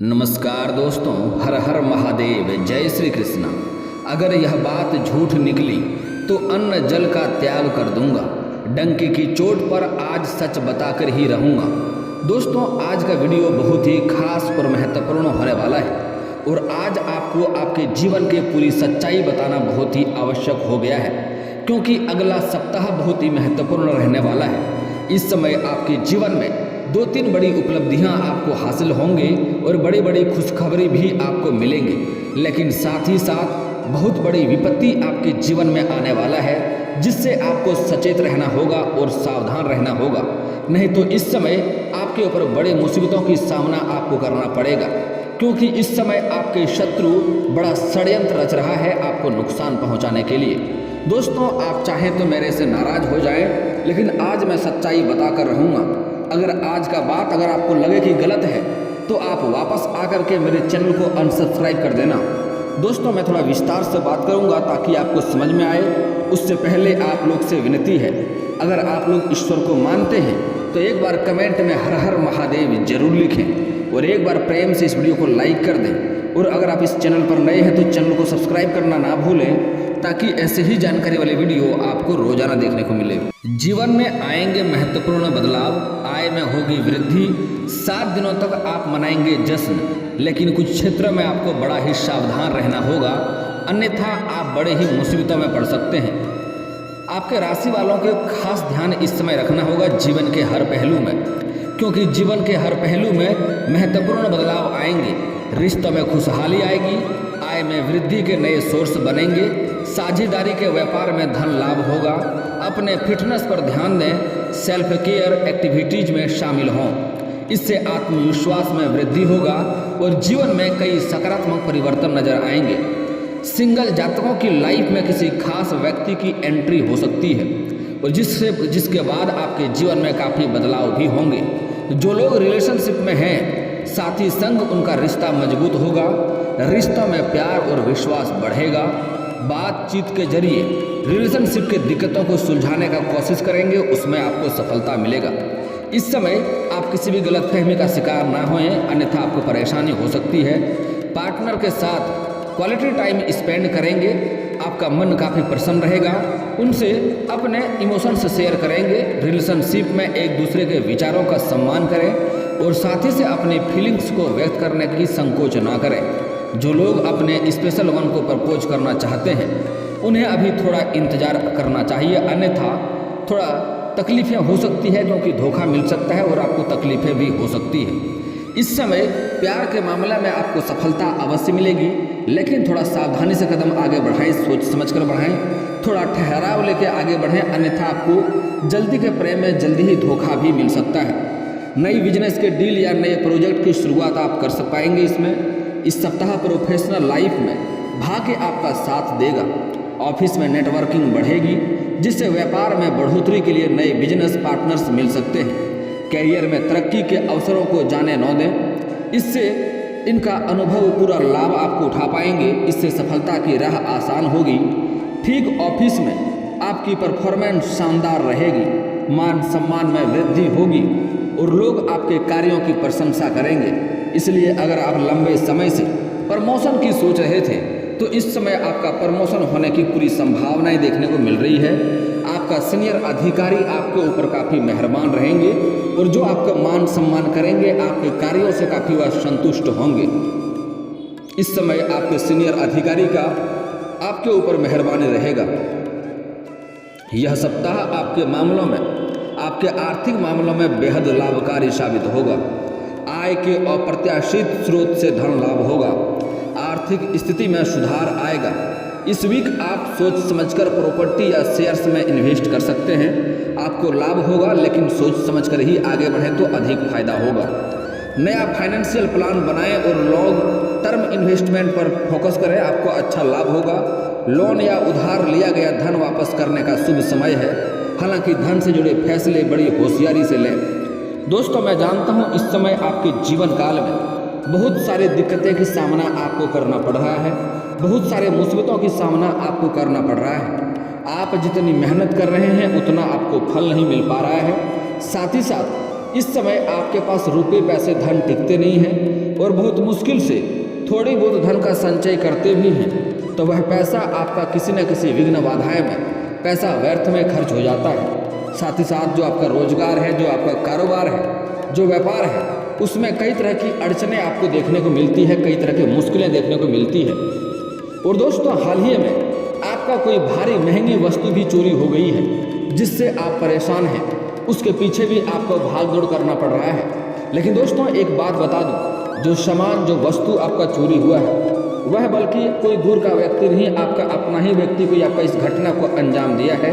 नमस्कार दोस्तों, हर हर महादेव, जय श्री कृष्णा। अगर यह बात झूठ निकली तो अन्न जल का त्याग कर दूंगा। डंके की चोट पर आज सच बताकर ही रहूंगा। दोस्तों, आज का वीडियो बहुत ही खास और महत्वपूर्ण होने वाला है और आज आपको आपके जीवन की पूरी सच्चाई बताना बहुत ही आवश्यक हो गया है, क्योंकि अगला सप्ताह बहुत ही महत्वपूर्ण रहने वाला है। इस समय आपके जीवन में 2-3 बड़ी उपलब्धियां आपको हासिल होंगे और बड़ी बड़ी खुशखबरी भी आपको मिलेंगी, लेकिन साथ ही साथ बहुत बड़ी विपत्ति आपके जीवन में आने वाला है, जिससे आपको सचेत रहना होगा और सावधान रहना होगा। नहीं तो इस समय आपके ऊपर बड़े मुसीबतों की सामना आपको करना पड़ेगा, क्योंकि इस समय आपके शत्रु बड़ा षड्यंत्र रच रहा है आपको नुकसान पहुंचाने के लिए। दोस्तों, आप चाहें तो मेरे से नाराज हो जाएं, लेकिन आज मैं सच्चाई बताकर रहूँगा। अगर आज का बात अगर आपको लगे कि गलत है तो आप वापस आकर के मेरे चैनल को अनसब्सक्राइब कर देना। दोस्तों, मैं थोड़ा विस्तार से बात करूंगा ताकि आपको समझ में आए। उससे पहले आप लोग से विनती है, अगर आप लोग ईश्वर को मानते हैं तो एक बार कमेंट में हर हर महादेव जरूर लिखें और एक बार प्रेम से इस वीडियो को लाइक कर दें। और अगर आप इस चैनल पर नए हैं तो चैनल को सब्सक्राइब करना ना भूलें, ताकि ऐसे ही जानकारी वाले वीडियो आपको रोजाना देखने को मिले। जीवन में आएंगे महत्वपूर्ण बदलाव, आय में होगी वृद्धि, 7 दिनों तक आप मनाएंगे जश्न, लेकिन कुछ क्षेत्रों में आपको बड़ा ही सावधान रहना होगा, अन्यथा आप बड़े ही मुसीबतों में पड़ सकते हैं। आपके राशि वालों के खास ध्यान इस समय रखना होगा जीवन के हर पहलू में, क्योंकि जीवन के हर पहलू में महत्वपूर्ण बदलाव आएंगे। रिश्तों में खुशहाली आएगी, आय में वृद्धि के नए सोर्स बनेंगे, साझेदारी के व्यापार में धन लाभ होगा। अपने फिटनेस पर ध्यान दें, सेल्फ केयर एक्टिविटीज में शामिल हों, इससे आत्मविश्वास में वृद्धि होगा और जीवन में कई सकारात्मक परिवर्तन नजर आएंगे। सिंगल जातकों की लाइफ में किसी खास व्यक्ति की एंट्री हो सकती है और जिसके बाद आपके जीवन में काफ़ी बदलाव भी होंगे। जो लोग रिलेशनशिप में हैं, साथी संग उनका रिश्ता मजबूत होगा, रिश्तों में प्यार और विश्वास बढ़ेगा। बातचीत के जरिए रिलेशनशिप की दिक्कतों को सुलझाने का कोशिश करेंगे, उसमें आपको सफलता मिलेगा। इस समय आप किसी भी गलतफहमी का शिकार ना होएं, अन्यथा आपको परेशानी हो सकती है। पार्टनर के साथ क्वालिटी टाइम स्पेंड करेंगे, आपका मन काफ़ी प्रसन्न रहेगा, उनसे अपने इमोशंस शेयर करेंगे। रिलेशनशिप में एक दूसरे के विचारों का सम्मान करें और साथी से अपनी फीलिंग्स को व्यक्त करने की संकोच ना करें। जो लोग अपने स्पेशल वन को प्रपोज करना चाहते हैं, उन्हें अभी थोड़ा इंतजार करना चाहिए, अन्यथा थोड़ा तकलीफ़ें हो सकती है, क्योंकि धोखा मिल सकता है और आपको तकलीफ़ें भी हो सकती है। इस समय प्यार के मामले में आपको सफलता अवश्य मिलेगी, लेकिन थोड़ा सावधानी से कदम आगे बढ़ाएं, सोच समझ कर बढ़ाएं, थोड़ा ठहराव लेके आगे बढ़ें, अन्यथा आपको जल्दी के प्रेम में जल्दी ही धोखा भी मिल सकता है। नई बिजनेस के डील या नए प्रोजेक्ट की शुरुआत आप कर पाएंगे। इसमें इस सप्ताह प्रोफेशनल लाइफ में भाग्य आपका साथ देगा। ऑफिस में नेटवर्किंग बढ़ेगी, जिससे व्यापार में बढ़ोतरी के लिए नए बिजनेस पार्टनर्स मिल सकते हैं। कैरियर में तरक्की के अवसरों को जाने न दें, इससे इनका अनुभव पूरा लाभ आपको उठा पाएंगे, इससे सफलता की राह आसान होगी। ठीक ऑफिस में आपकी परफॉर्मेंस शानदार रहेगी, मान सम्मान में वृद्धि होगी और लोग आपके कार्यों की प्रशंसा करेंगे। इसलिए अगर आप लंबे समय से प्रमोशन की सोच रहे थे तो इस समय आपका प्रमोशन होने की पूरी संभावनाएं देखने को मिल रही है। आपका सीनियर अधिकारी आपके ऊपर काफ़ी मेहरबान रहेंगे और जो आपका मान सम्मान करेंगे, आपके कार्यों से काफ़ी वह संतुष्ट होंगे। इस समय आपके सीनियर अधिकारी का आपके ऊपर मेहरबानी रहेगा। यह सप्ताह आपके मामलों में, आपके आर्थिक मामलों में बेहद लाभकारी साबित होगा। आय के अप्रत्याशित स्रोत से धन लाभ होगा, आर्थिक स्थिति में सुधार आएगा। इस वीक आप सोच समझकर प्रॉपर्टी या शेयर्स में इन्वेस्ट कर सकते हैं, आपको लाभ होगा, लेकिन सोच समझकर ही आगे बढ़ें तो अधिक फायदा होगा। नया फाइनेंशियल प्लान बनाएं और लॉन्ग टर्म इन्वेस्टमेंट पर फोकस करें, आपको अच्छा लाभ होगा। लोन या उधार लिया गया धन वापस करने का शुभ समय है, हालांकि धन से जुड़े फैसले बड़ी होशियारी से लें। दोस्तों, मैं जानता हूँ इस समय आपके जीवन काल में बहुत सारी दिक्कतें की सामना आपको करना पड़ रहा है, बहुत सारे मुसीबतों की सामना आपको करना पड़ रहा है। आप जितनी मेहनत कर रहे हैं उतना आपको फल नहीं मिल पा रहा है। साथ ही साथ इस समय आपके पास रुपए पैसे धन टिकते नहीं हैं, और बहुत मुश्किल से थोड़ी बहुत धन का संचय करते भी हैं तो वह पैसा आपका किसी न किसी विघ्न बाधाएं में पैसा व्यर्थ में खर्च हो जाता है। साथ ही साथ जो आपका रोजगार है, जो आपका कारोबार है, जो व्यापार है, उसमें कई तरह की अड़चनें आपको देखने को मिलती है, कई तरह की मुश्किलें देखने को मिलती है। और दोस्तों, हाल ही में आपका कोई भारी महंगी वस्तु भी चोरी हो गई है जिससे आप परेशान हैं, उसके पीछे भी आपको भाग दौड़ करना पड़ रहा है। लेकिन दोस्तों, एक बात बता दूं, जो सामान, जो वस्तु आपका चोरी हुआ है वह बल्कि कोई दूर का व्यक्ति नहीं, आपका अपना ही व्यक्ति कोई आपका इस घटना को अंजाम दिया है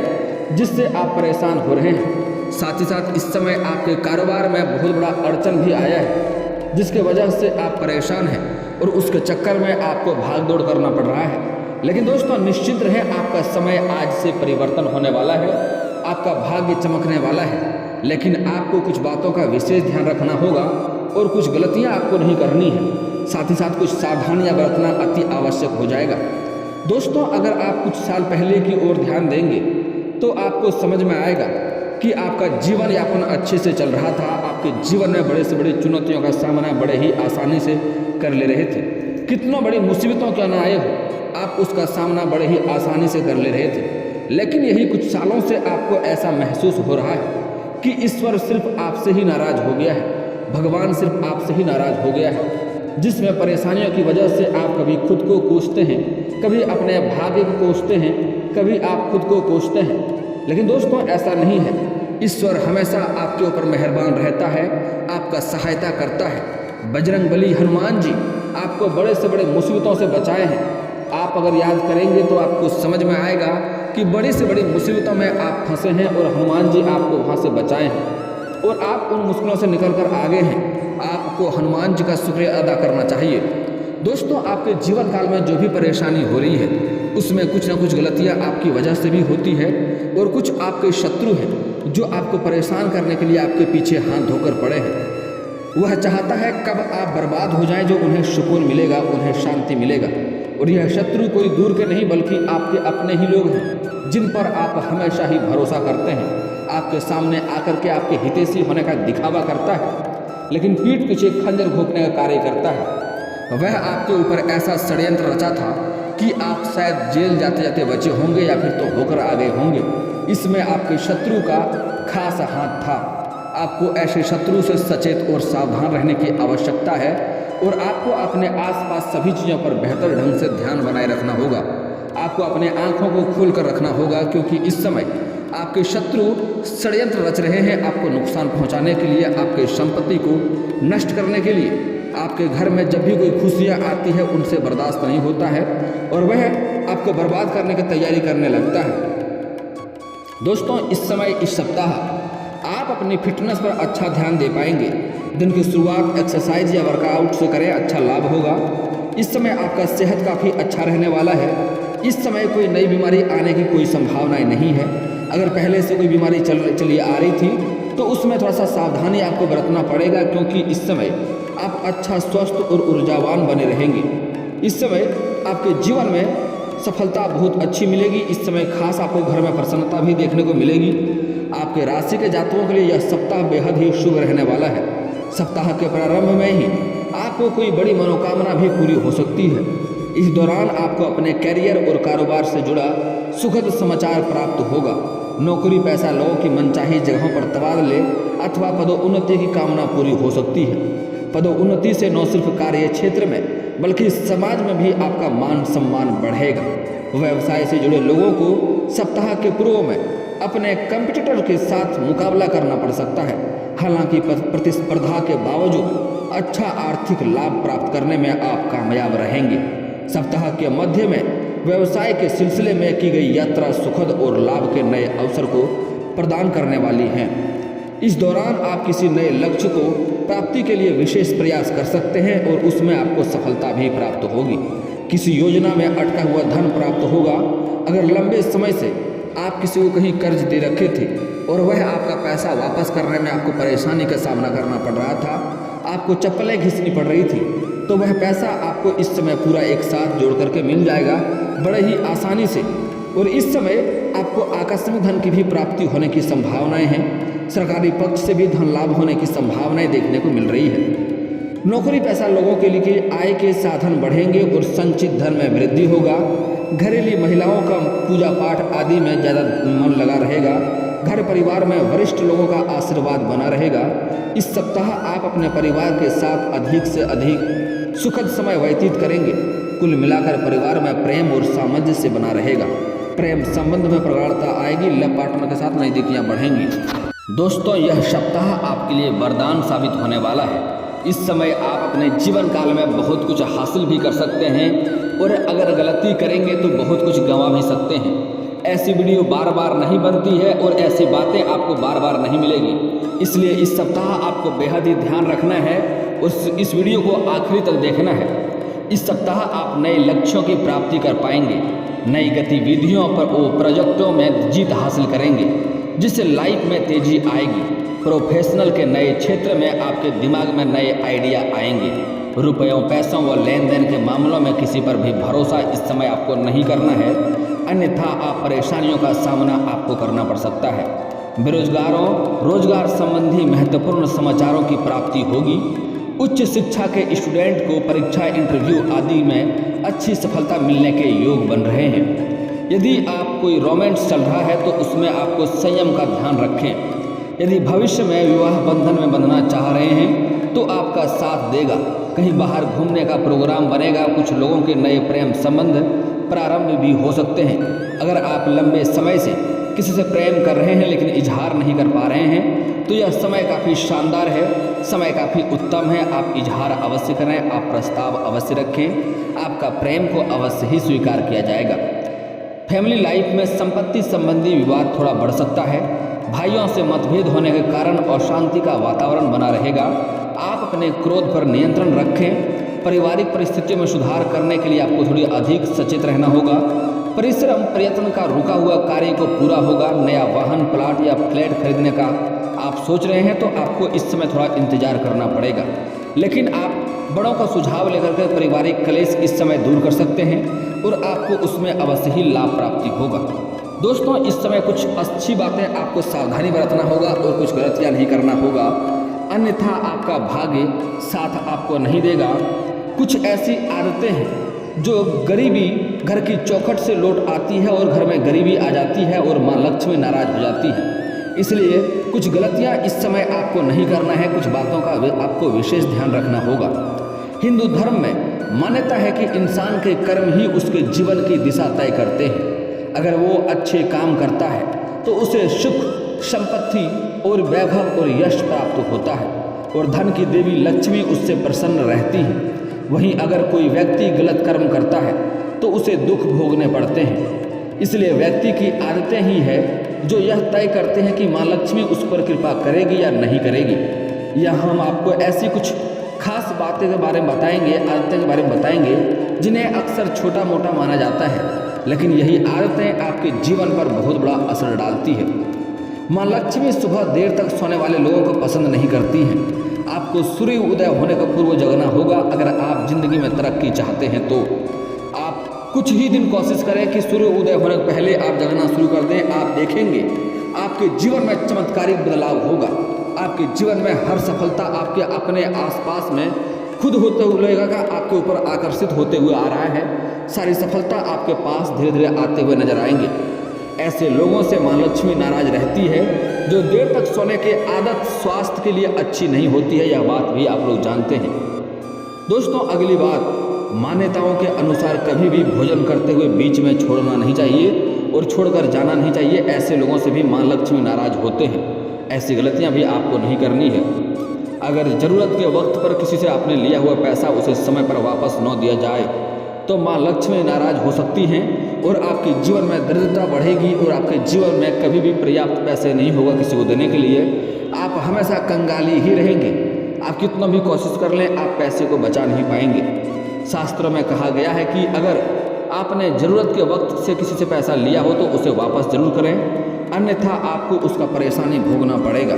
जिससे आप परेशान हो रहे हैं। साथ ही साथ इस समय आपके कारोबार में बहुत बड़ा अड़चन भी आया है जिसके वजह से आप परेशान हैं और उसके चक्कर में आपको भाग दौड़ करना पड़ रहा है। लेकिन दोस्तों, निश्चिंत रहें, आपका समय आज से परिवर्तन होने वाला है, आपका भाग्य चमकने वाला है। लेकिन आपको कुछ बातों का विशेष ध्यान रखना होगा और कुछ गलतियां आपको नहीं करनी है। साथ ही साथ कुछ सावधानियां बरतना अति आवश्यक हो जाएगा। दोस्तों, अगर आप कुछ साल पहले की ओर ध्यान देंगे तो आपको समझ में आएगा कि आपका जीवन यापन अच्छे से चल रहा था, आपके जीवन में बड़े से बड़ी चुनौतियों का सामना बड़े ही आसानी से कर ले रहे थे। कितनों बड़ी मुसीबतों क्यों ना आए हो, आप उसका सामना बड़े ही आसानी से कर ले रहे थे। लेकिन यही कुछ सालों से आपको ऐसा महसूस हो रहा है कि ईश्वर सिर्फ आपसे ही नाराज हो गया है, भगवान सिर्फ आपसे ही नाराज हो गया है, जिसमें परेशानियों की वजह से आप कभी खुद को कोसते हैं, कभी अपने भाग्य को कोसते हैं, कभी आप खुद को कोसते हैं। लेकिन दोस्तों, ऐसा नहीं है। ईश्वर हमेशा आपके ऊपर मेहरबान रहता है, आपका सहायता करता है। बजरंग बली हनुमान जी आपको बड़े से बड़े मुसीबतों से बचाए हैं। आप अगर याद करेंगे तो आपको समझ में आएगा कि बड़ी से बड़ी मुसीबतों में आप फंसे हैं और हनुमान जी आपको वहाँ से बचाए हैं और आप उन मुश्किलों से निकल कर आगे हैं। आपको हनुमान जी का शुक्रिया अदा करना चाहिए। दोस्तों, आपके जीवन काल में जो भी परेशानी हो रही है उसमें कुछ ना कुछ गलतियां आपकी वजह से भी होती है और कुछ आपके शत्रु हैं जो आपको परेशान करने के लिए आपके पीछे हाथ धोकर पड़े हैं। वह चाहता है कब आप बर्बाद हो जाएं जो उन्हें सुकून मिलेगा, उन्हें शांति मिलेगा। और यह शत्रु कोई दूर के नहीं बल्कि आपके अपने ही लोग हैं जिन पर आप हमेशा ही भरोसा करते हैं। आपके सामने आकर के आपके हितैषी होने का दिखावा करता है लेकिन पीठ पीछे खंजर घोंपने का कार्य करता है। वह आपके ऊपर ऐसा षड्यंत्र रचा था कि आप शायद जेल जाते जाते बचे होंगे या फिर तो होकर आ गए होंगे। इसमें आपके शत्रु का खास हाथ था। आपको ऐसे शत्रु से सचेत और सावधान रहने की आवश्यकता है और आपको अपने आसपास सभी चीज़ों पर बेहतर ढंग से ध्यान बनाए रखना होगा। आपको अपने आँखों को खोल कर रखना होगा क्योंकि इस समय आपके शत्रु षड्यंत्र रच रहे हैं आपको नुकसान पहुंचाने के लिए, आपके संपत्ति को नष्ट करने के लिए। आपके घर में जब भी कोई खुशियां आती है उनसे बर्दाश्त नहीं होता है और वह आपको बर्बाद करने की तैयारी करने लगता है। दोस्तों, इस समय इस सप्ताह आप अपनी फिटनेस पर अच्छा ध्यान दे पाएंगे। दिन की शुरुआत एक्सरसाइज या वर्कआउट से करें, अच्छा लाभ होगा। इस समय आपका सेहत काफ़ी अच्छा रहने वाला है। इस समय कोई नई बीमारी आने की कोई संभावनाएं नहीं है। अगर पहले से कोई बीमारी चली आ रही थी तो उसमें थोड़ा सा सावधानी आपको बरतना पड़ेगा क्योंकि इस समय आप अच्छा स्वस्थ और ऊर्जावान बने रहेंगे। इस समय आपके जीवन में सफलता बहुत अच्छी मिलेगी। इस समय खास आपको घर में प्रसन्नता भी देखने को मिलेगी। आपके राशि के जातकों के लिए यह सप्ताह बेहद ही शुभ रहने वाला है। सप्ताह के प्रारंभ में ही आपको कोई बड़ी मनोकामना भी पूरी हो सकती है। इस दौरान आपको अपने कैरियर और कारोबार से जुड़ा सुखद समाचार प्राप्त होगा। नौकरी पैसा लोगों की मनचाही जगहों पर तबादले अथवा पदोन्नति की कामना पूरी हो सकती है। पदोन्नति से न सिर्फ कार्य क्षेत्र में बल्कि समाज में भी आपका मान सम्मान बढ़ेगा। व्यवसाय से जुड़े लोगों को सप्ताह के पूर्व में अपने कंपटीटर के साथ मुकाबला करना पड़ सकता है। हालांकि प्रतिस्पर्धा के बावजूद अच्छा आर्थिक लाभ प्राप्त करने में आप कामयाब रहेंगे। सप्ताह के मध्य में व्यवसाय के सिलसिले में की गई यात्रा सुखद और लाभ के नए अवसर को प्रदान करने वाली है। इस दौरान आप किसी नए लक्ष्य को प्राप्ति के लिए विशेष प्रयास कर सकते हैं और उसमें आपको सफलता भी प्राप्त होगी। किसी योजना में अटका हुआ धन प्राप्त होगा। अगर लंबे समय से आप किसी को कहीं कर्ज दे रखे थे और वह आपका पैसा वापस करने में आपको परेशानी का सामना करना पड़ रहा था, आपको चप्पलें घिसनी पड़ रही थी, तो वह पैसा आपको इस समय पूरा एक साथ जोड़ करके मिल जाएगा बड़े ही आसानी से। और इस समय आपको आकस्मिक धन की भी प्राप्ति होने की संभावनाएं हैं। सरकारी पक्ष से भी धन लाभ होने की संभावनाएं देखने को मिल रही है। नौकरी पैसा लोगों के लिए आय के साधन बढ़ेंगे और संचित धन में वृद्धि होगा। घरेलू महिलाओं का पूजा पाठ आदि में ज़्यादा मन लगा रहेगा। घर परिवार में वरिष्ठ लोगों का आशीर्वाद बना रहेगा। इस सप्ताह आप अपने परिवार के साथ अधिक से अधिक सुखद समय व्यतीत करेंगे। कुल मिलाकर परिवार में प्रेम और सामंजस्य बना रहेगा। प्रेम संबंध में प्रगाढ़ता आएगी। लव पार्टनर के साथ नज़दीकियां बढ़ेंगी। दोस्तों, यह सप्ताह आपके लिए वरदान साबित होने वाला है। इस समय आप अपने जीवन काल में बहुत कुछ हासिल भी कर सकते हैं और अगर गलती करेंगे तो बहुत कुछ गंवा भी सकते हैं। ऐसी वीडियो बार बार नहीं बनती है और ऐसी बातें आपको बार बार नहीं मिलेगी। इसलिए इस सप्ताह आपको बेहद ही ध्यान रखना है और इस वीडियो को आखिरी तक देखना है। इस सप्ताह आप नए लक्ष्यों की प्राप्ति कर पाएंगे। नई गतिविधियों पर और प्रोजेक्टों में जीत हासिल करेंगे, जिससे लाइफ में तेजी आएगी। प्रोफेशनल के नए क्षेत्र में आपके दिमाग में नए आइडिया आएंगे। रुपयों, पैसों व लेन देन के मामलों में किसी पर भी भरोसा इस समय आपको नहीं करना है, अन्यथा आप परेशानियों का सामना आपको करना पड़ सकता है। बेरोजगारों, रोजगार संबंधी महत्वपूर्ण समाचारों की प्राप्ति होगी। उच्च शिक्षा के स्टूडेंट को परीक्षा, इंटरव्यू आदि में अच्छी सफलता मिलने के योग बन रहे हैं। यदि आप कोई रोमांस चल रहा है तो उसमें आपको संयम का ध्यान रखें। यदि भविष्य में विवाह बंधन में बंधना चाह रहे हैं तो आपका साथ देगा। कहीं बाहर घूमने का प्रोग्राम बनेगा। कुछ लोगों के नए प्रेम संबंध प्रारंभ भी हो सकते हैं। अगर आप लंबे समय से किसी से प्रेम कर रहे हैं लेकिन इजहार नहीं कर पा रहे हैं तो यह समय काफ़ी शानदार है, समय काफ़ी उत्तम है। आप इजहार अवश्य करें, आप प्रस्ताव अवश्य रखें, आपका प्रेम को अवश्य ही स्वीकार किया जाएगा। फैमिली लाइफ में संपत्ति संबंधी विवाद थोड़ा बढ़ सकता है। भाइयों से मतभेद होने के कारण अशांति का वातावरण बना रहेगा। आप अपने क्रोध पर नियंत्रण रखें। पारिवारिक परिस्थितियों में सुधार करने के लिए आपको थोड़ी अधिक सचेत रहना होगा। परिश्रम, प्रयत्न का रुका हुआ कार्य को पूरा होगा। नया वाहन, प्लाट या फ्लैट खरीदने का आप सोच रहे हैं तो आपको इस समय थोड़ा इंतजार करना पड़ेगा, लेकिन आप बड़ों का सुझाव लेकर के पारिवारिक कलेश इस समय दूर कर सकते हैं और आपको उसमें अवश्य ही लाभ प्राप्ति होगा। दोस्तों, इस समय कुछ अच्छी बातें आपको सावधानी बरतना होगा और कुछ गलतियां नहीं करना होगा, अन्यथा आपका भाग्य साथ आपको नहीं देगा। कुछ ऐसी आदतें हैं जो गरीबी घर की चौखट से लौट आती है और घर में गरीबी आ जाती है और माँ लक्ष्मी नाराज हो जाती है। इसलिए कुछ गलतियां इस समय आपको नहीं करना है। कुछ बातों का आपको विशेष ध्यान रखना होगा। हिंदू धर्म में मान्यता है कि इंसान के कर्म ही उसके जीवन की दिशा तय करते हैं। अगर वो अच्छे काम करता है तो उसे सुख, संपत्ति और वैभव और यश प्राप्त होता है और धन की देवी लक्ष्मी उससे प्रसन्न रहती है। वहीं अगर कोई व्यक्ति गलत कर्म करता है तो उसे दुख भोगने पड़ते हैं। इसलिए व्यक्ति की आदतें ही है जो यह तय करते हैं कि माँ लक्ष्मी उस पर कृपा करेगी या नहीं करेगी। यह हम आपको ऐसी कुछ खास बातें के बारे में बताएंगे, आदतें के बारे में बताएंगे जिन्हें अक्सर छोटा मोटा माना जाता है, लेकिन यही आदतें आपके जीवन पर बहुत बड़ा असर डालती है। माँ लक्ष्मी सुबह देर तक सोने वाले लोगों को पसंद नहीं करती हैं। आपको सूर्य उदय होने का पूर्व जगना होगा। अगर आप जिंदगी में तरक्की चाहते हैं तो आप कुछ ही दिन कोशिश करें कि सूर्य उदय होने के पहले आप जगना शुरू कर दें। आप देखेंगे आपके जीवन में चमत्कारिक बदलाव होगा। आपके जीवन में हर सफलता आपके अपने आसपास में खुद होते हुए लगेगा, आपके ऊपर आकर्षित होते हुए आ रहा है। सारी सफलता आपके पास धीरे धीरे आते हुए नजर आएंगे। ऐसे लोगों से माँ लक्ष्मी नाराज रहती है जो देर तक सोने की आदत स्वास्थ्य के लिए अच्छी नहीं होती है। यह बात भी आप लोग जानते हैं। दोस्तों, अगली बात, मान्यताओं के अनुसार कभी भी भोजन करते हुए बीच में छोड़ना नहीं चाहिए और छोड़कर जाना नहीं चाहिए। ऐसे लोगों से भी माँ लक्ष्मी नाराज होते हैं। ऐसी गलतियाँ भी आपको नहीं करनी है। अगर ज़रूरत के वक्त पर किसी से आपने लिया हुआ पैसा उसे समय पर वापस न दिया जाए तो माँ लक्ष्मी नाराज हो सकती हैं और आपके जीवन में दरिद्रता बढ़ेगी और आपके जीवन में कभी भी पर्याप्त पैसे नहीं होगा किसी को देने के लिए। आप हमेशा कंगाली ही रहेंगे। आप कितना भी कोशिश कर लें, आप पैसे को बचा नहीं पाएंगे। शास्त्रों में कहा गया है कि अगर आपने ज़रूरत के वक्त से किसी से पैसा लिया हो तो उसे वापस जरूर करें, अन्यथा आपको उसका परेशानी भोगना पड़ेगा।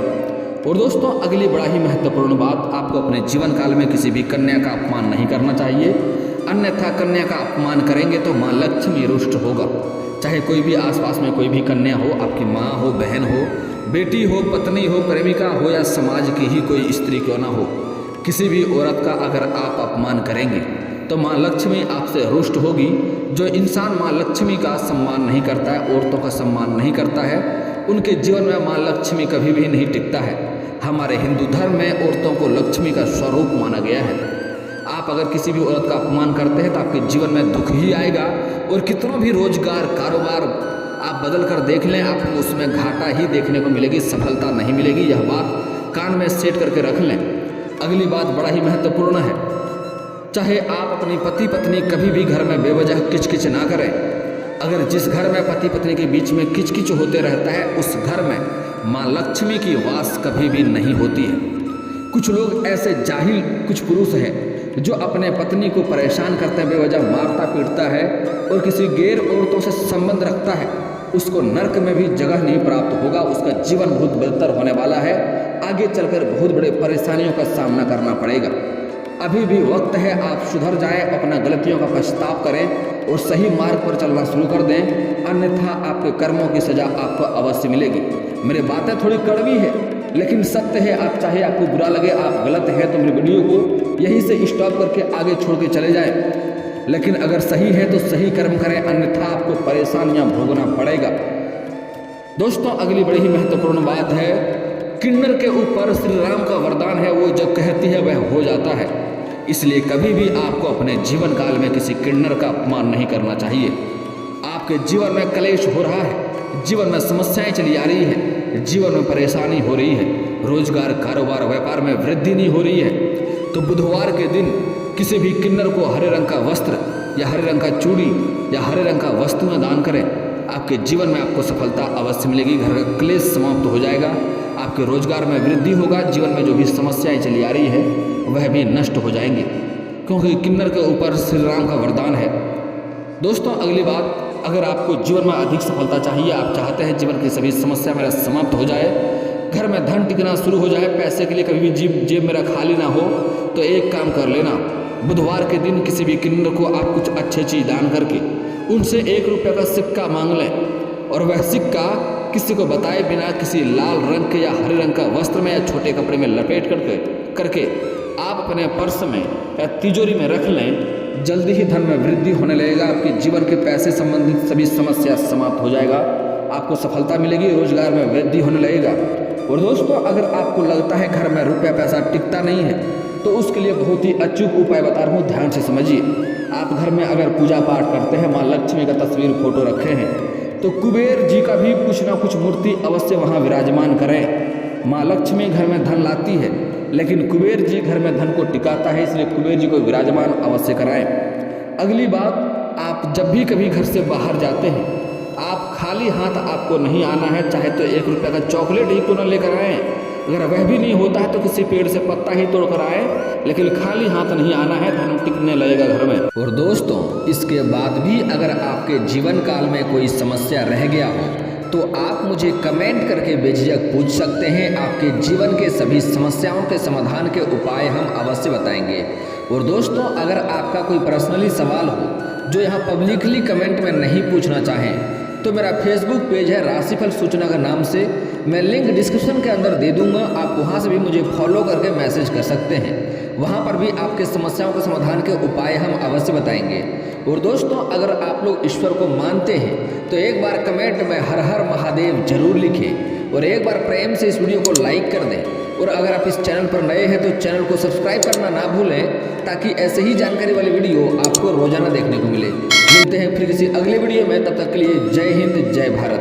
और दोस्तों, अगली बड़ा ही महत्वपूर्ण बात, आपको अपने जीवन काल में किसी भी कन्या का अपमान नहीं करना चाहिए, अन्यथा कन्या का अपमान करेंगे तो माँ लक्ष्मी रुष्ट होगा। चाहे कोई भी आसपास में कोई भी कन्या हो, आपकी माँ हो, बहन हो, बेटी हो, पत्नी हो, प्रेमिका हो या समाज की ही कोई स्त्री क्यों ना हो, किसी भी औरत का अगर आप अपमान करेंगे तो माँ लक्ष्मी आपसे रुष्ट होगी। जो इंसान माँ लक्ष्मी का सम्मान नहीं करता है, औरतों का सम्मान नहीं करता है, उनके जीवन में माँ लक्ष्मी कभी भी नहीं टिकता है। हमारे हिंदू धर्म में औरतों को लक्ष्मी का स्वरूप माना गया है। आप अगर किसी भी औरत का अपमान करते हैं तो आपके जीवन में दुख ही आएगा, और कितना भी रोजगार कारोबार आप बदल कर देख लें, आपको उसमें घाटा ही देखने को मिलेगी, सफलता नहीं मिलेगी। यह बात कान में सेट करके रख लें। अगली बात बड़ा ही महत्वपूर्ण है। चाहे आप अपनी पति पत्नी कभी भी घर में बेवजह किचकिच ना करें। अगर जिस घर में पति पत्नी के बीच में किचकिच होते रहता है, उस घर में माँ लक्ष्मी की वास कभी भी नहीं होती है। कुछ लोग ऐसे जाहिल कुछ पुरुष हैं जो अपने पत्नी को परेशान करते हैं, बेवजह मारता पीटता है और किसी गैर औरतों से संबंध रखता है, उसको नर्क में भी जगह नहीं प्राप्त होगा। उसका जीवन बहुत बेहतर होने वाला है, आगे चलकर बहुत बड़े परेशानियों का सामना करना पड़ेगा। अभी भी वक्त है, आप सुधर जाएं, अपना गलतियों का पछताव करें और सही मार्ग पर चलना शुरू कर दें, अन्यथा आपके कर्मों की सजा आपको अवश्य मिलेगी। मेरी बातें थोड़ी कड़वी है लेकिन सत्य है। आप चाहे आपको बुरा लगे, आप गलत हैं तो मेरी वीडियो को यहीं से स्टॉप करके आगे छोड़ के चले जाएं। लेकिन अगर सही है तो सही कर्म करें, अन्यथा आपको परेशानियां भोगना पड़ेगा। दोस्तों, अगली बड़ी ही महत्वपूर्ण बात है, किन्नर के ऊपर श्री राम का वरदान है, वो जो कहती है वह हो जाता है। इसलिए कभी भी आपको अपने जीवन काल में किसी किन्नर का अपमान नहीं करना चाहिए। आपके जीवन में क्लेश हो रहा है, जीवन में समस्याएं चली आ रही है, जीवन में परेशानी हो रही है, रोजगार कारोबार व्यापार में वृद्धि नहीं हो रही है, तो बुधवार के दिन किसी भी किन्नर को हरे रंग का वस्त्र या हरे रंग का चूड़ी या हरे रंग का वस्तुएं दान करें। आपके जीवन में आपको सफलता अवश्य मिलेगी, घर का क्लेश समाप्त हो जाएगा, आपके रोजगार में वृद्धि होगा, जीवन में जो भी समस्याएं चली आ रही है वह भी नष्ट हो जाएंगी, क्योंकि किन्नर के ऊपर श्री राम का वरदान है। दोस्तों, अगली बात, अगर आपको जीवन में अधिक सफलता चाहिए, आप चाहते हैं जीवन की सभी समस्या मेरा समाप्त हो जाए, घर में धन टिकना शुरू हो जाए, पैसे के लिए कभी भी जेब मेरा खाली ना हो, तो एक काम कर लेना, बुधवार के दिन किसी भी किन्नर को आप कुछ अच्छी चीज़ दान करके उनसे 1 रुपये का सिक्का मांग लें, और वह सिक्का किसी को बताए बिना किसी लाल रंग के या हरे रंग का वस्त्र में या छोटे कपड़े में लपेट करके आप अपने पर्स में या तिजोरी में रख लें। जल्दी ही धन में वृद्धि होने लगेगा, आपके जीवन के पैसे संबंधित सभी समस्या समाप्त हो जाएगा, आपको सफलता मिलेगी, रोजगार में वृद्धि होने लगेगा। और दोस्तों, अगर आपको लगता है घर में रुपया पैसा टिकता नहीं है, तो उसके लिए बहुत ही अचूक उपाय बता रहा हूँ, ध्यान से समझिए। आप घर में अगर पूजा पाठ करते हैं, माँ लक्ष्मी का तस्वीर फोटो रखे हैं, तो कुबेर जी का भी कुछ ना कुछ मूर्ति अवश्य वहाँ विराजमान करें। माँ लक्ष्मी घर में धन लाती है, लेकिन कुबेर जी घर में धन को टिकाता है, इसलिए कुबेर जी को विराजमान अवश्य कराएं। अगली बात, आप जब भी कभी घर से बाहर जाते हैं, आप खाली हाथ आपको नहीं आना है, चाहे तो 1 रुपये का चॉकलेट ही तो न लेकर आएँ, अगर वह भी नहीं होता है तो किसी पेड़ से पत्ता ही तोड़ कर आए, लेकिन खाली हाथ नहीं आना है, धन टिकने लगेगा घर में। और दोस्तों, इसके बाद भी अगर आपके जीवन काल में कोई समस्या रह गया हो तो आप मुझे कमेंट करके बेझिझक पूछ सकते हैं। आपके जीवन के सभी समस्याओं के समाधान के उपाय हम अवश्य बताएंगे। और दोस्तों, अगर आपका कोई पर्सनली सवाल हो जो यहाँ पब्लिकली कमेंट में नहीं पूछना चाहें, तो मेरा फेसबुक पेज है राशिफल सूचना का नाम से, मैं लिंक डिस्क्रिप्शन के अंदर दे दूंगा, आप वहां से भी मुझे फॉलो करके मैसेज कर सकते हैं। वहां पर भी आपके समस्याओं के समाधान के उपाय हम अवश्य बताएंगे। और दोस्तों, अगर आप लोग ईश्वर को मानते हैं तो एक बार कमेंट में हर हर महादेव जरूर लिखें, और एक बार प्रेम से इस वीडियो को लाइक कर दें। और अगर आप इस चैनल पर नए हैं तो चैनल को सब्सक्राइब करना ना भूलें, ताकि ऐसे ही जानकारी वाली वीडियो आपको रोजाना देखने को मिले। मिलते हैं फिर किसी अगले वीडियो में, तब तक के लिए जय हिंद, जय भारत।